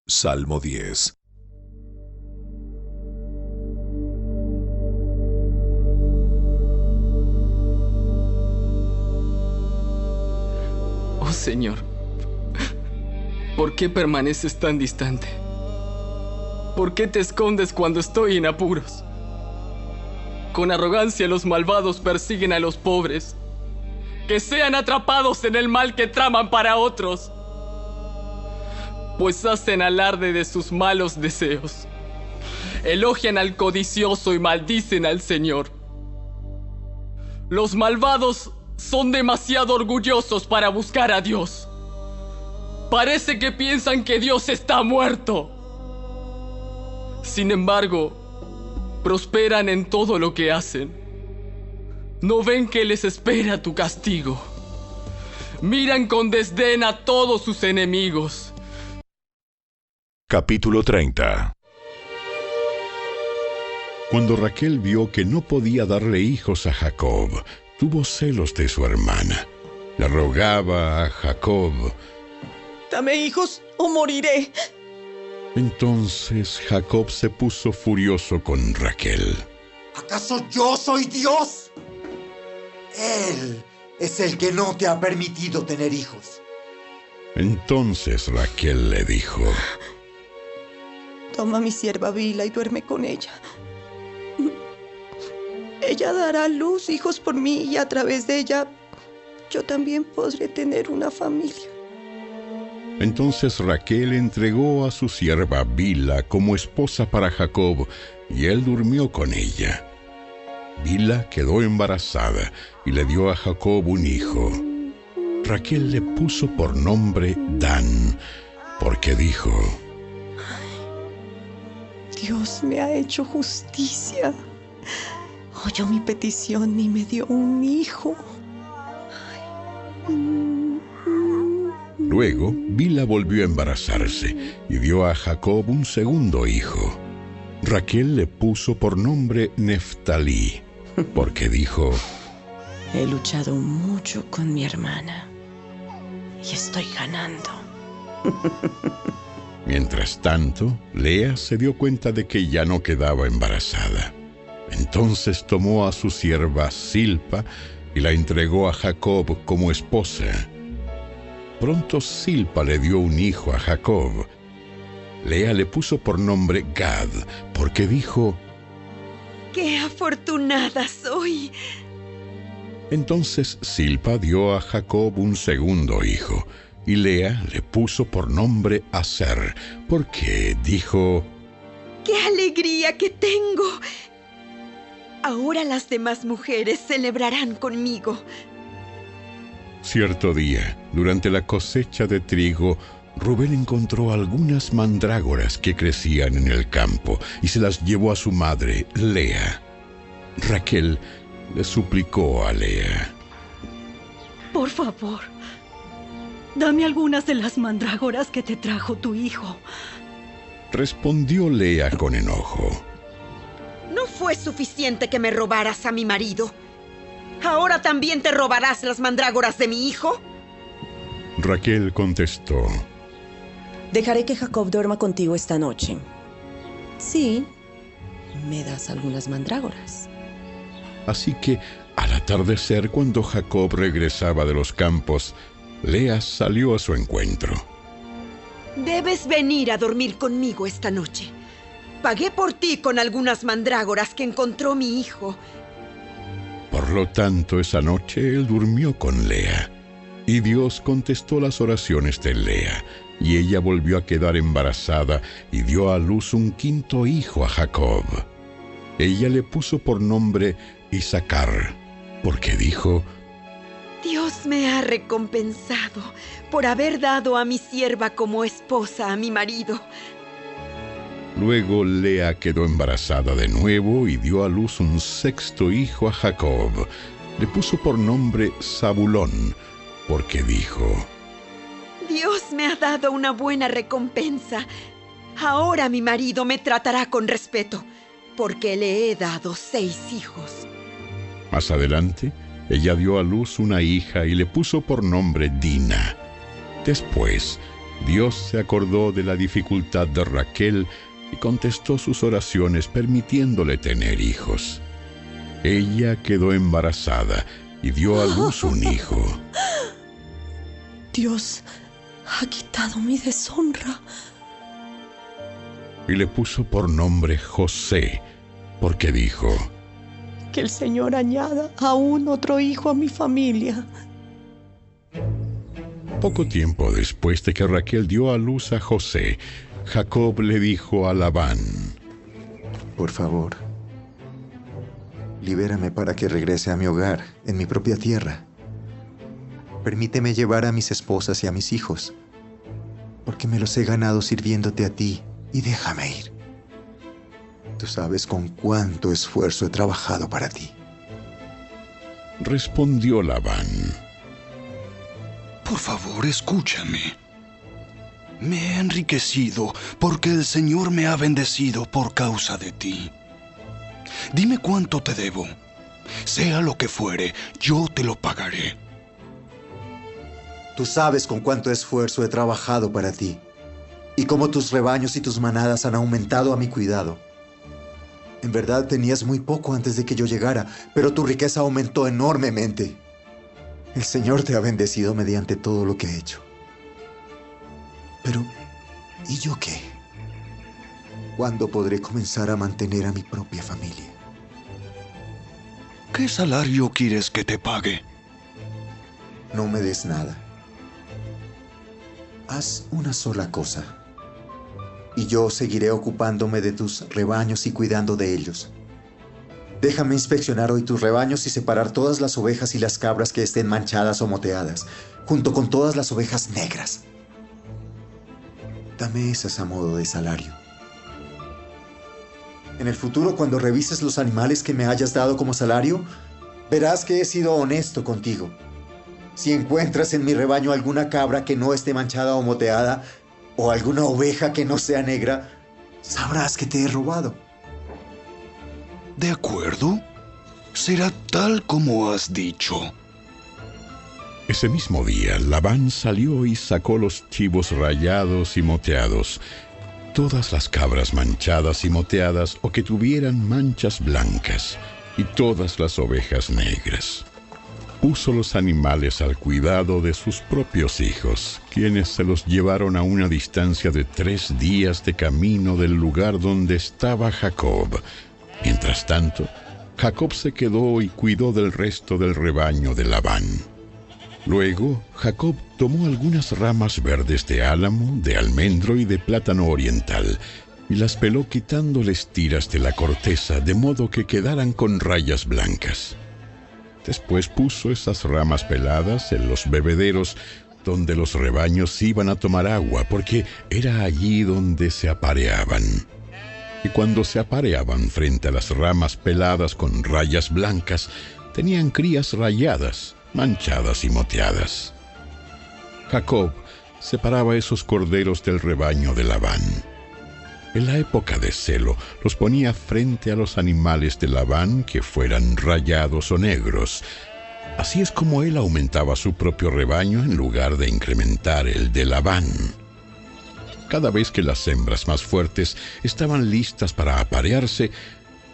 Salmo 10. Oh Señor, ¿por qué permaneces tan distante? ¿Por qué te escondes cuando estoy en apuros? Con arrogancia los malvados persiguen a los pobres. Que sean atrapados en el mal que traman para otros, pues hacen alarde de sus malos deseos. Elogian al codicioso y maldicen al Señor. Los malvados son demasiado orgullosos para buscar a Dios. Parece que piensan que Dios está muerto. Sin embargo, prosperan en todo lo que hacen. ¿No ven que les espera tu castigo? Miran con desdén a todos sus enemigos. Capítulo 30. Cuando Raquel vio que no podía darle hijos a Jacob, tuvo celos de su hermana. Le rogaba a Jacob: «Dame hijos o moriré». Entonces Jacob se puso furioso con Raquel. ¿Acaso yo soy Dios? Él es el que no te ha permitido tener hijos. Entonces Raquel le dijo: «Toma a mi sierva Bila y duerme con ella. Ella dará a luz hijos por mí y a través de ella yo también podré tener una familia». Entonces Raquel entregó a su sierva Bila como esposa para Jacob, y él durmió con ella. Bila quedó embarazada y le dio a Jacob un hijo. Raquel le puso por nombre Dan, porque dijo: «Dios me ha hecho justicia. Oyó mi petición y me dio un hijo». Luego, Bila volvió a embarazarse y dio a Jacob un segundo hijo. Raquel le puso por nombre Neftalí, porque dijo: He luchado mucho con mi hermana y estoy ganando. Mientras tanto, Lea se dio cuenta de que ya no quedaba embarazada. Entonces tomó a su sierva Silpa y la entregó a Jacob como esposa. Pronto Silpa le dio un hijo a Jacob. Lea le puso por nombre Gad, porque dijo: ¡Qué afortunada soy! Entonces Silpa dio a Jacob un segundo hijo, y Lea le puso por nombre Aser, porque dijo: ¡Qué alegría que tengo! Ahora las demás mujeres celebrarán conmigo. Cierto día, durante la cosecha de trigo, Rubén encontró algunas mandrágoras que crecían en el campo y se las llevó a su madre, Lea. Raquel le suplicó a Lea: «Por favor, dame algunas de las mandrágoras que te trajo tu hijo». Respondió Lea con enojo: ¿No fue suficiente que me robaras a mi marido? ¿Ahora también te robarás las mandrágoras de mi hijo? Raquel contestó: Dejaré que Jacob duerma contigo esta noche. Sí, me das algunas mandrágoras. Así que, al atardecer, cuando Jacob regresaba de los campos, Lea salió a su encuentro. Debes venir a dormir conmigo esta noche. Pagué por ti con algunas mandrágoras que encontró mi hijo. Por lo tanto, esa noche él durmió con Lea. Y Dios contestó las oraciones de Lea, y ella volvió a quedar embarazada y dio a luz un quinto hijo a Jacob. Ella le puso por nombre Isacar, porque dijo: Dios me ha recompensado por haber dado a mi sierva como esposa a mi marido. Luego Lea quedó embarazada de nuevo y dio a luz un sexto hijo a Jacob. Le puso por nombre Zabulón, porque dijo: Dios me ha dado una buena recompensa. Ahora mi marido me tratará con respeto, porque le he dado 6 hijos. Más adelante, ella dio a luz una hija y le puso por nombre Dina. Después, Dios se acordó de la dificultad de Raquel y contestó sus oraciones permitiéndole tener hijos. Ella quedó embarazada y dio a luz un hijo. Dios ha quitado mi deshonra. Y le puso por nombre José, porque dijo: Que el Señor añada aún otro hijo a mi familia. Poco tiempo después de que Raquel dio a luz a José, Jacob le dijo a Labán: Por favor, libérame para que regrese a mi hogar, en mi propia tierra. Permíteme llevar a mis esposas y a mis hijos, porque me los he ganado sirviéndote a ti, y déjame ir. Tú sabes con cuánto esfuerzo he trabajado para ti. Respondió Labán: Por favor, escúchame. Me he enriquecido porque el Señor me ha bendecido por causa de ti. Dime cuánto te debo. Sea lo que fuere, yo te lo pagaré. Tú sabes con cuánto esfuerzo he trabajado para ti, y cómo tus rebaños y tus manadas han aumentado a mi cuidado. En verdad tenías muy poco antes de que yo llegara, pero tu riqueza aumentó enormemente. El Señor te ha bendecido mediante todo lo que he hecho. Pero, ¿y yo qué? ¿Cuándo podré comenzar a mantener a mi propia familia? ¿Qué salario quieres que te pague? No me des nada. Haz una sola cosa, y yo seguiré ocupándome de tus rebaños y cuidando de ellos. Déjame inspeccionar hoy tus rebaños y separar todas las ovejas y las cabras que estén manchadas o moteadas, junto con todas las ovejas negras. Dame esas a modo de salario. En el futuro, cuando revises los animales que me hayas dado como salario, verás que he sido honesto contigo. Si encuentras en mi rebaño alguna cabra que no esté manchada o moteada, o alguna oveja que no sea negra, sabrás que te he robado. De acuerdo. Será tal como has dicho. Ese mismo día, Labán salió y sacó los chivos rayados y moteados, todas las cabras manchadas y moteadas o que tuvieran manchas blancas, y todas las ovejas negras. Puso los animales al cuidado de sus propios hijos, quienes se los llevaron a una distancia de 3 días de camino del lugar donde estaba Jacob. Mientras tanto, Jacob se quedó y cuidó del resto del rebaño de Labán. Luego, Jacob tomó algunas ramas verdes de álamo, de almendro y de plátano oriental, y las peló quitándoles tiras de la corteza, de modo que quedaran con rayas blancas. Después puso esas ramas peladas en los bebederos donde los rebaños iban a tomar agua, porque era allí donde se apareaban. Y cuando se apareaban frente a las ramas peladas con rayas blancas, tenían crías rayadas, manchadas y moteadas. Jacob separaba esos corderos del rebaño de Labán. En la época de celo, los ponía frente a los animales de Labán que fueran rayados o negros. Así es como él aumentaba su propio rebaño en lugar de incrementar el de Labán. Cada vez que las hembras más fuertes estaban listas para aparearse,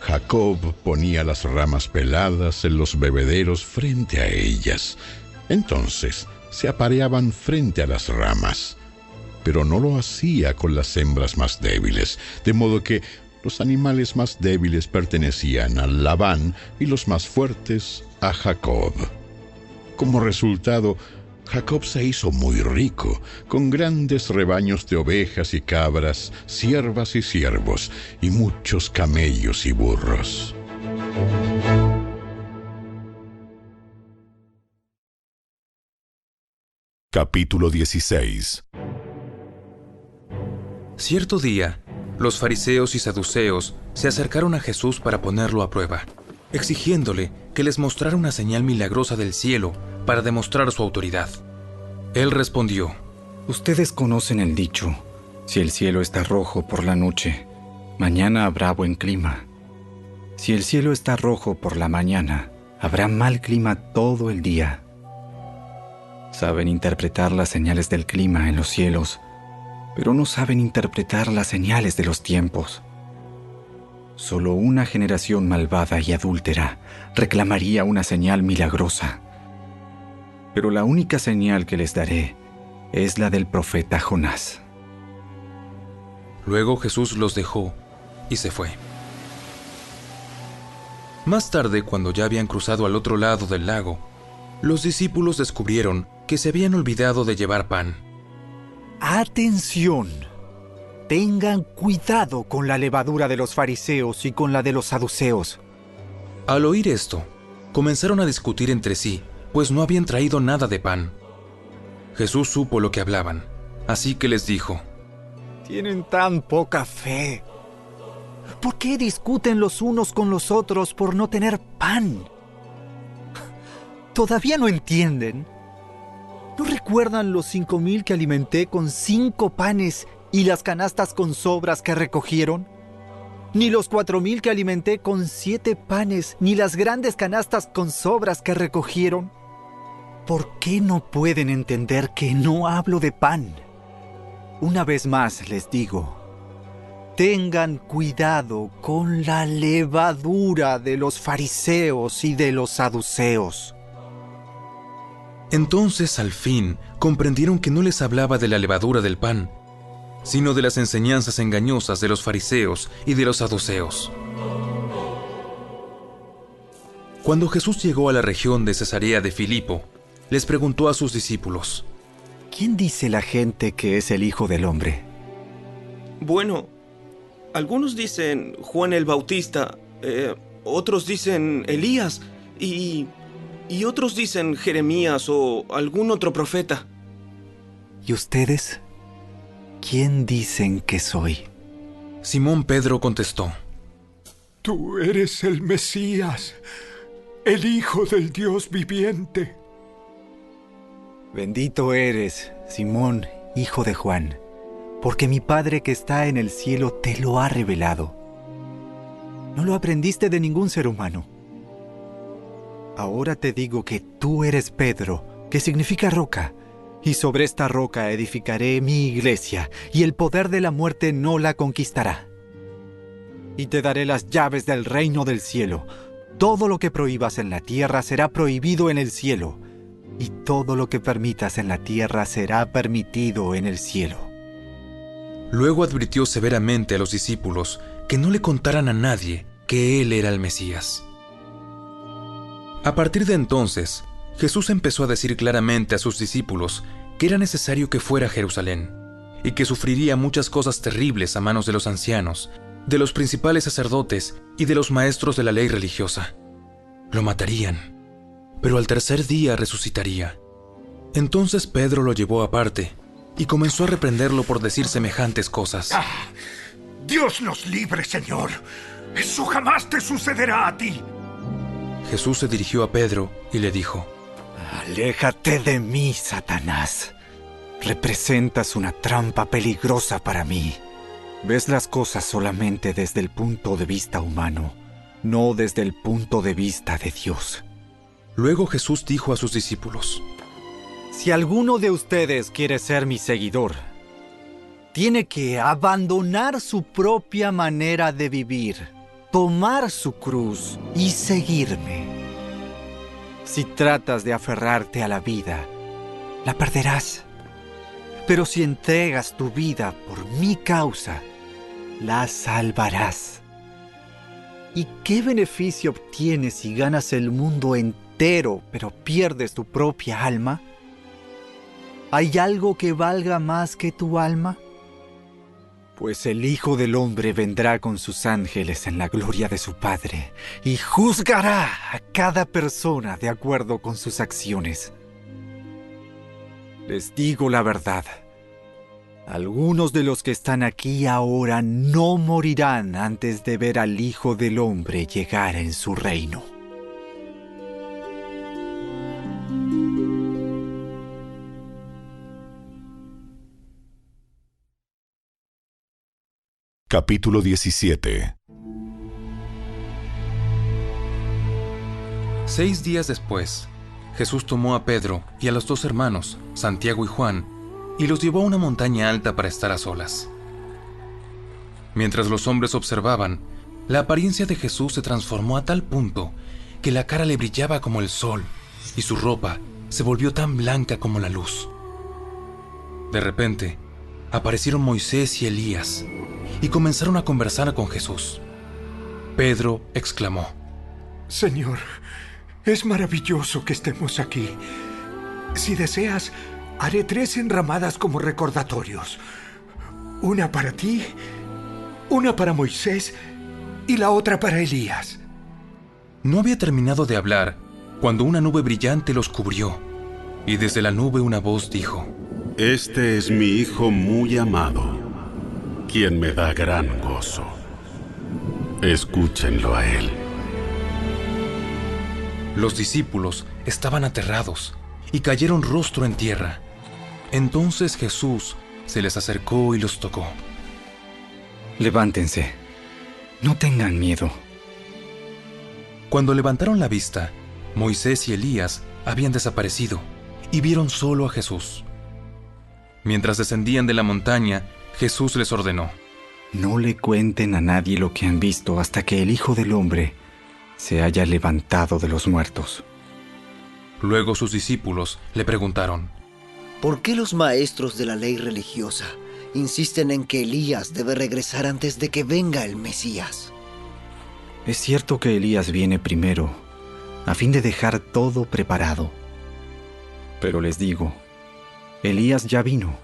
Jacob ponía las ramas peladas en los bebederos frente a ellas. Entonces se apareaban frente a las ramas. Pero no lo hacía con las hembras más débiles, de modo que los animales más débiles pertenecían a Labán y los más fuertes a Jacob. Como resultado, Jacob se hizo muy rico, con grandes rebaños de ovejas y cabras, ciervas y ciervos, y muchos camellos y burros. Capítulo 16. Cierto día, los fariseos y saduceos se acercaron a Jesús para ponerlo a prueba, exigiéndole que les mostrara una señal milagrosa del cielo para demostrar su autoridad. Él respondió: Ustedes conocen el dicho: si el cielo está rojo por la noche, mañana habrá buen clima. Si el cielo está rojo por la mañana, habrá mal clima todo el día. Saben interpretar las señales del clima en los cielos pero no saben interpretar las señales de los tiempos. Solo una generación malvada y adúltera reclamaría una señal milagrosa. Pero la única señal que les daré es la del profeta Jonás. Luego Jesús los dejó y se fue. Más tarde, cuando ya habían cruzado al otro lado del lago, los discípulos descubrieron que se habían olvidado de llevar pan. ¡Atención! Tengan cuidado con la levadura de los fariseos y con la de los saduceos. Al oír esto, comenzaron a discutir entre sí, pues no habían traído nada de pan. Jesús supo lo que hablaban, así que les dijo: Tienen tan poca fe. ¿Por qué discuten los unos con los otros por no tener pan? ¿Todavía no entienden? ¿No recuerdan los 5,000 que alimenté con 5 panes y las canastas con sobras que recogieron? Ni los 4,000 que alimenté con 7 panes, ni las grandes canastas con sobras que recogieron. ¿Por qué no pueden entender que no hablo de pan? Una vez más les digo, tengan cuidado con la levadura de los fariseos y de los saduceos. Entonces, al fin, comprendieron que no les hablaba de la levadura del pan, sino de las enseñanzas engañosas de los fariseos y de los saduceos. Cuando Jesús llegó a la región de Cesarea de Filipo, les preguntó a sus discípulos: ¿Quién dice la gente que es el Hijo del Hombre? Bueno, algunos dicen Juan el Bautista, otros dicen Elías y otros dicen Jeremías o algún otro profeta. ¿Y ustedes? ¿Quién dicen que soy? Simón Pedro contestó: Tú eres el Mesías, el Hijo del Dios viviente. Bendito eres, Simón, hijo de Juan, porque mi Padre que está en el cielo te lo ha revelado. No lo aprendiste de ningún ser humano. Ahora te digo que tú eres Pedro, que significa roca, y sobre esta roca edificaré mi iglesia, y el poder de la muerte no la conquistará. Y te daré las llaves del reino del cielo. Todo lo que prohíbas en la tierra será prohibido en el cielo, y todo lo que permitas en la tierra será permitido en el cielo. Luego advirtió severamente a los discípulos que no le contaran a nadie que él era el Mesías. A partir de entonces, Jesús empezó a decir claramente a sus discípulos que era necesario que fuera a Jerusalén, y que sufriría muchas cosas terribles a manos de los ancianos, de los principales sacerdotes y de los maestros de la ley religiosa. Lo matarían, pero al tercer día resucitaría. Entonces Pedro lo llevó aparte y comenzó a reprenderlo por decir semejantes cosas. Dios nos libre, Señor. Eso jamás te sucederá a ti. Jesús se dirigió a Pedro y le dijo: Aléjate de mí, Satanás. Representas una trampa peligrosa para mí. Ves las cosas solamente desde el punto de vista humano, no desde el punto de vista de Dios. Luego Jesús dijo a sus discípulos: Si alguno de ustedes quiere ser mi seguidor, tiene que abandonar su propia manera de vivir, tomar su cruz y seguirme. Si tratas de aferrarte a la vida, la perderás. Pero si entregas tu vida por mi causa, la salvarás. ¿Y qué beneficio obtienes si ganas el mundo entero, pero pierdes tu propia alma? ¿Hay algo que valga más que tu alma? Pues el Hijo del Hombre vendrá con sus ángeles en la gloria de su Padre y juzgará a cada persona de acuerdo con sus acciones. Les digo la verdad. Algunos de los que están aquí ahora no morirán antes de ver al Hijo del Hombre llegar en su reino. Capítulo 17. 6 días después, Jesús tomó a Pedro y a los 2 hermanos, Santiago y Juan, y los llevó a una montaña alta para estar a solas. Mientras los hombres observaban, la apariencia de Jesús se transformó a tal punto que la cara le brillaba como el sol y su ropa se volvió tan blanca como la luz. De repente, aparecieron Moisés y Elías y comenzaron a conversar con Jesús. Pedro exclamó: Señor, es maravilloso que estemos aquí. Si deseas, haré 3 enramadas como recordatorios. Una para ti, una para Moisés y la otra para Elías. No había terminado de hablar cuando una nube brillante los cubrió, y desde la nube una voz dijo: Este es mi Hijo muy amado, quien me da gran gozo. Escúchenlo a él. Los discípulos estaban aterrados y cayeron rostro en tierra. Entonces Jesús se les acercó y los tocó. Levántense, no tengan miedo. Cuando levantaron la vista, Moisés y Elías habían desaparecido y vieron solo a Jesús. Mientras descendían de la montaña, Jesús les ordenó: No le cuenten a nadie lo que han visto hasta que el Hijo del Hombre se haya levantado de los muertos. Luego sus discípulos le preguntaron: ¿Por qué los maestros de la ley religiosa insisten en que Elías debe regresar antes de que venga el Mesías? Es cierto que Elías viene primero, a fin de dejar todo preparado. Pero les digo, Elías ya vino,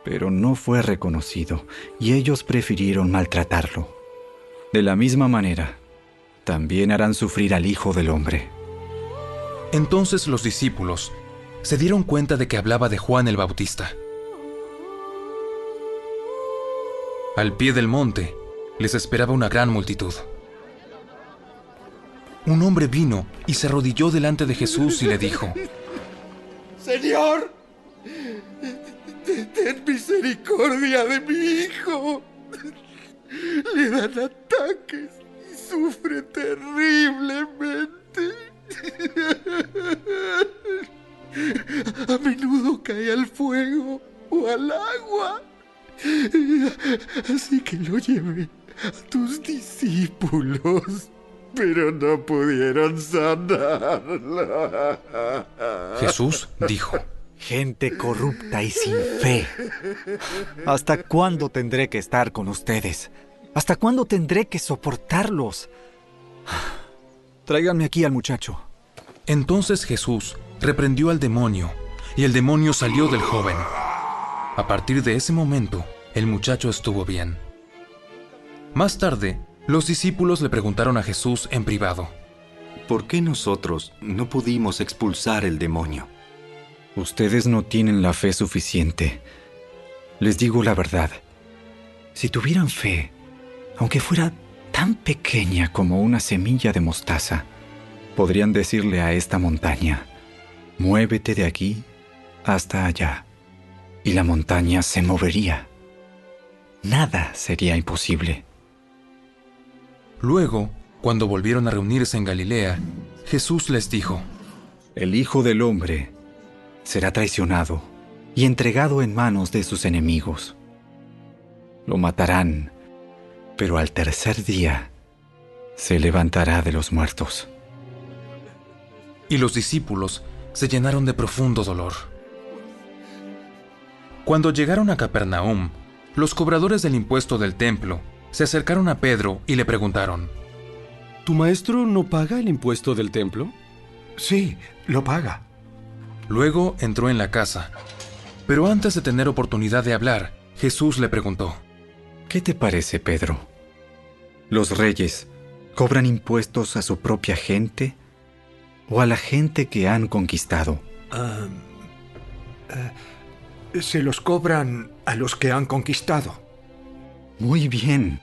pero no fue reconocido, y ellos prefirieron maltratarlo. De la misma manera, también harán sufrir al Hijo del Hombre. Entonces los discípulos se dieron cuenta de que hablaba de Juan el Bautista. Al pie del monte les esperaba una gran multitud. Un hombre vino y se arrodilló delante de Jesús y le dijo: Señor, ten misericordia de mi hijo. Le dan ataques y sufre terriblemente. A menudo cae al fuego o al agua. Así que lo llevé a tus discípulos, pero no pudieron sanarla. Jesús dijo: Gente corrupta y sin fe. ¿Hasta cuándo tendré que estar con ustedes? ¿Hasta cuándo tendré que soportarlos? Tráiganme aquí al muchacho. Entonces Jesús reprendió al demonio, y el demonio salió del joven. A partir de ese momento, el muchacho estuvo bien. Más tarde, los discípulos le preguntaron a Jesús en privado: ¿Por qué nosotros no pudimos expulsar el demonio? Ustedes no tienen la fe suficiente. Les digo la verdad. Si tuvieran fe, aunque fuera tan pequeña como una semilla de mostaza, podrían decirle a esta montaña: muévete de aquí hasta allá, y la montaña se movería. Nada sería imposible. Luego, cuando volvieron a reunirse en Galilea, Jesús les dijo: El Hijo del Hombre será traicionado y entregado en manos de sus enemigos. Lo matarán, pero al tercer día se levantará de los muertos. Y los discípulos se llenaron de profundo dolor. Cuando llegaron a Capernaum, los cobradores del impuesto del templo se acercaron a Pedro y le preguntaron: ¿Tu maestro no paga el impuesto del templo? Sí, lo paga. Luego entró en la casa, pero antes de tener oportunidad de hablar, Jesús le preguntó: ¿Qué te parece, Pedro? ¿Los reyes cobran impuestos a su propia gente o a la gente que han conquistado? Se los cobran a los que han conquistado. Muy bien.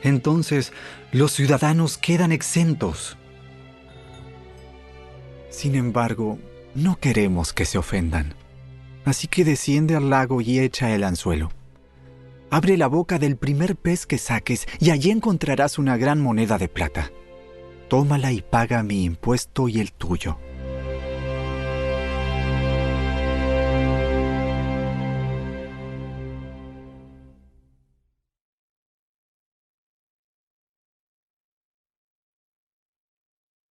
Entonces, los ciudadanos quedan exentos. Sin embargo, no queremos que se ofendan. Así que desciende al lago y echa el anzuelo. Abre la boca del primer pez que saques y allí encontrarás una gran moneda de plata. Tómala y paga mi impuesto y el tuyo.